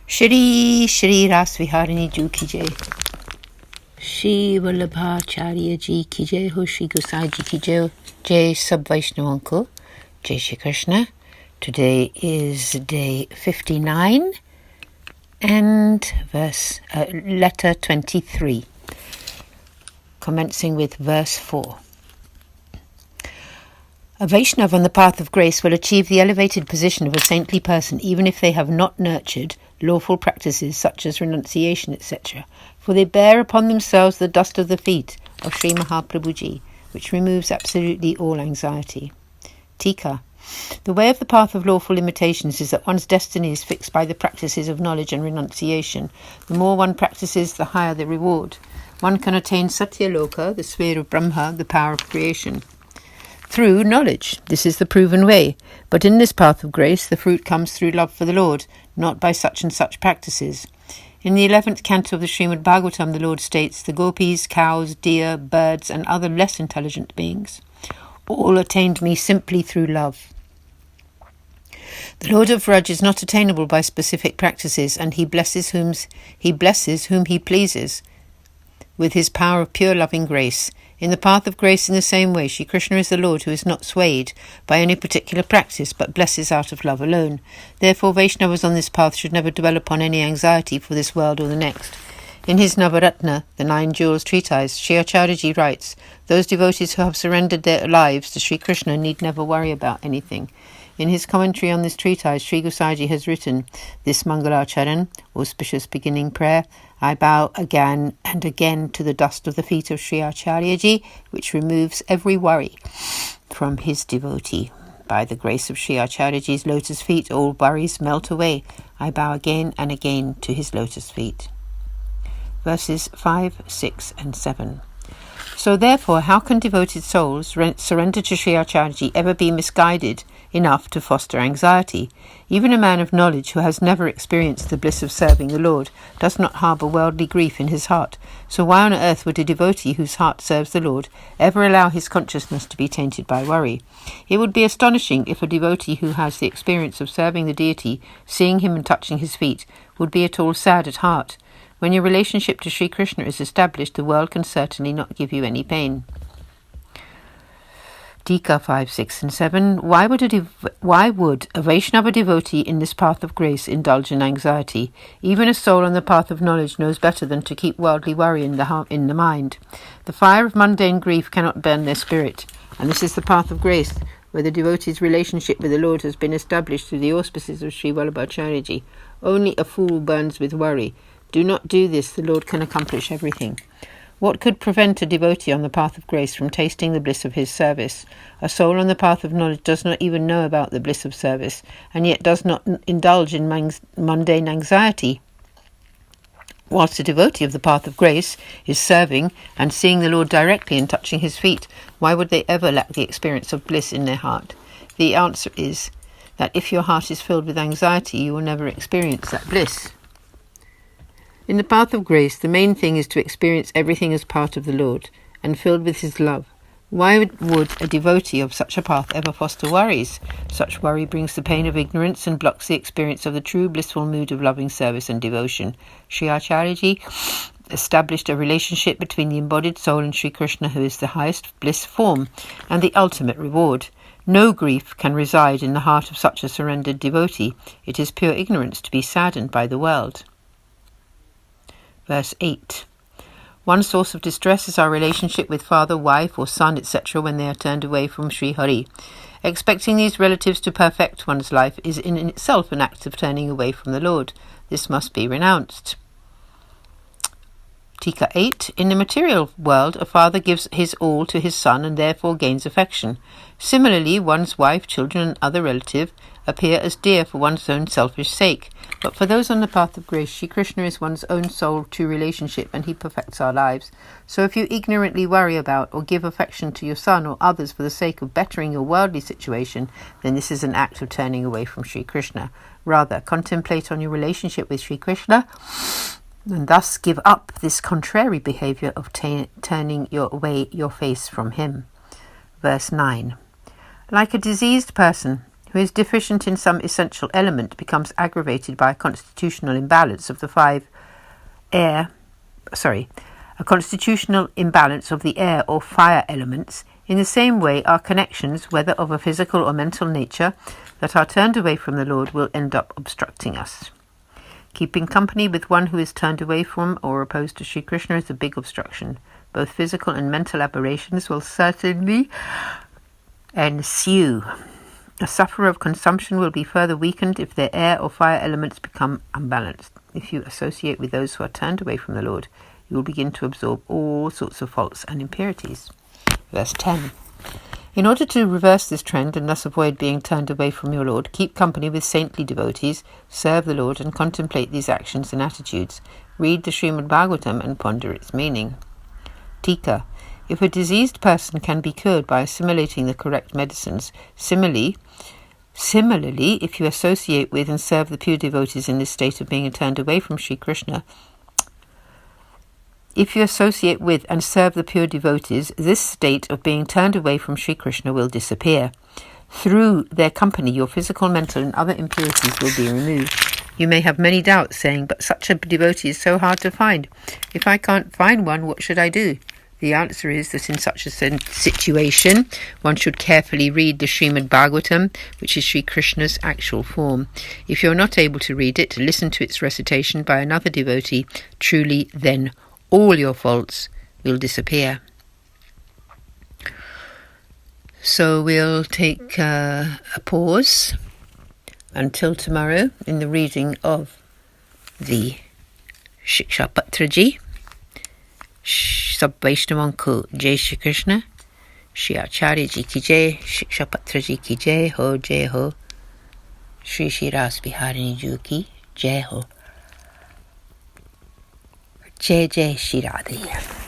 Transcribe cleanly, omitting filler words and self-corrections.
Shri Shri Ras Viharini Ju Ki Jai. Shri Vallabhacharya Ji Ki Jai Ho, Shri Gosai Ji Ki Jai, Jai Sab Vaishnavan Ko, Jai Shri Krishna. Today is day 59 and letter 23, commencing with verse 4. A Vaishnav on the path of grace will achieve the elevated position of a saintly person even if they have not nurtured lawful practices such as renunciation, etc., for they bear upon themselves the dust of the feet of Sri Mahaprabhuji, which removes absolutely all anxiety. Tika. The way of the path of lawful limitations is that one's destiny is fixed by the practices of knowledge and renunciation. The more one practices, the higher the reward. One can attain Satyaloka, the sphere of Brahma, the power of creation, through knowledge. This is the proven way. But in this path of grace, the fruit comes through love for the Lord, not by such and such practices. In the 11th canto of the Srimad Bhagavatam, the Lord states, the gopis, cows, deer, birds, and other less intelligent beings all attained me simply through love. The Lord of Vraj is not attainable by specific practices, and he blesses whom he pleases with his power of pure loving grace. In the path of grace, in the same way, Shri Krishna is the Lord who is not swayed by any particular practice, but blesses out of love alone. Therefore, Vaishnavas on this path should never dwell upon any anxiety for this world or the next. In his Navaratna, the 9 Jewels treatise, Sri Acharyaji writes, those devotees who have surrendered their lives to Shri Krishna need never worry about anything. In his commentary on this treatise, Sri Gosaiji has written, this Mangalacharan, auspicious beginning prayer, I bow again and again to the dust of the feet of Sri Acharyaji, which removes every worry from his devotee. By the grace of Sri Acharyaji's lotus feet, all worries melt away. I bow again and again to his lotus feet. Verses 5, 6 and 7. So therefore, how can devoted souls surrendered to Sri Acharyaji ever be misguided enough to foster anxiety? Even a man of knowledge who has never experienced the bliss of serving the Lord does not harbour worldly grief in his heart. So why on earth would a devotee whose heart serves the Lord ever allow his consciousness to be tainted by worry? It would be astonishing if a devotee who has the experience of serving the deity, seeing him and touching his feet, would be at all sad at heart. When your relationship to Sri Krishna is established, the world can certainly not give you any pain. Tika 5, 6 and 7. Why would a Vaishnava devotee in this path of grace indulge in anxiety? Even a soul on the path of knowledge knows better than to keep worldly worry in the mind. The fire of mundane grief cannot burn their spirit, and this is the path of grace, where the devotee's relationship with the Lord has been established through the auspices of Sri Vallabhacharyaji. Only a fool burns with worry. Do not do this, the Lord can accomplish everything. What could prevent a devotee on the path of grace from tasting the bliss of his service? A soul on the path of knowledge does not even know about the bliss of service, and yet does not indulge in mundane anxiety. Whilst a devotee of the path of grace is serving and seeing the Lord directly and touching his feet, why would they ever lack the experience of bliss in their heart? The answer is that if your heart is filled with anxiety, you will never experience that bliss. In the path of grace, the main thing is to experience everything as part of the Lord and filled with his love. Why would a devotee of such a path ever foster worries? Such worry brings the pain of ignorance and blocks the experience of the true blissful mood of loving service and devotion. Sri Acharyaji established a relationship between the embodied soul and Sri Krishna, who is the highest bliss form and the ultimate reward. No grief can reside in the heart of such a surrendered devotee. It is pure ignorance to be saddened by the world. Verse 8. One source of distress is our relationship with father, wife, or son, etc. when they are turned away from Sri Hari. Expecting these relatives to perfect one's life is in itself an act of turning away from the Lord. This must be renounced. Tika 8. In the material world, a father gives his all to his son and therefore gains affection. Similarly, one's wife, children, and other relative appear as dear for one's own selfish sake. But for those on the path of grace, Shri Krishna is one's own soul true relationship, and he perfects our lives. So if you ignorantly worry about or give affection to your son or others for the sake of bettering your worldly situation, then this is an act of turning away from Shri Krishna. Rather, contemplate on your relationship with Shri Krishna, and thus give up this contrary behaviour of turning away your face from him. Verse 9. Like a diseased person who is deficient in some essential element becomes aggravated by a constitutional imbalance of the air or fire elements. In the same way, our connections, whether of a physical or mental nature, that are turned away from the Lord will end up obstructing us. Keeping company with one who is turned away from or opposed to Sri Krishna is a big obstruction. Both physical and mental aberrations will certainly ensue. A sufferer of consumption will be further weakened if their air or fire elements become unbalanced. If you associate with those who are turned away from the Lord, you will begin to absorb all sorts of faults and impurities. Verse 10. In order to reverse this trend and thus avoid being turned away from your Lord, keep company with saintly devotees, serve the Lord and contemplate these actions and attitudes. Read the Srimad Bhagavatam and ponder its meaning. Tika. If a diseased person can be cured by assimilating the correct medicines, similarly, if you associate with and serve the pure devotees in this state of being turned away from Sri Krishna, this state of being turned away from Sri Krishna will disappear. Through their company, your physical, mental, and other impurities will be removed. You may have many doubts, saying, but such a devotee is so hard to find. If I can't find one, what should I do? The answer is that in such a situation, one should carefully read the Srimad Bhagavatam, which is Sri Krishna's actual form. If you're not able to read it, listen to its recitation by another devotee. Truly, then all your faults will disappear. So we'll take a pause until tomorrow in the reading of the Shiksha Patraji. सब वैष्णवों को जय श्री कृष्ण, श्री आचार्य जी की जय, शिक्षा पत्र जी की जय हो, श्री श्री रास बिहारी जी की जय हो, जय जय श्री राधे।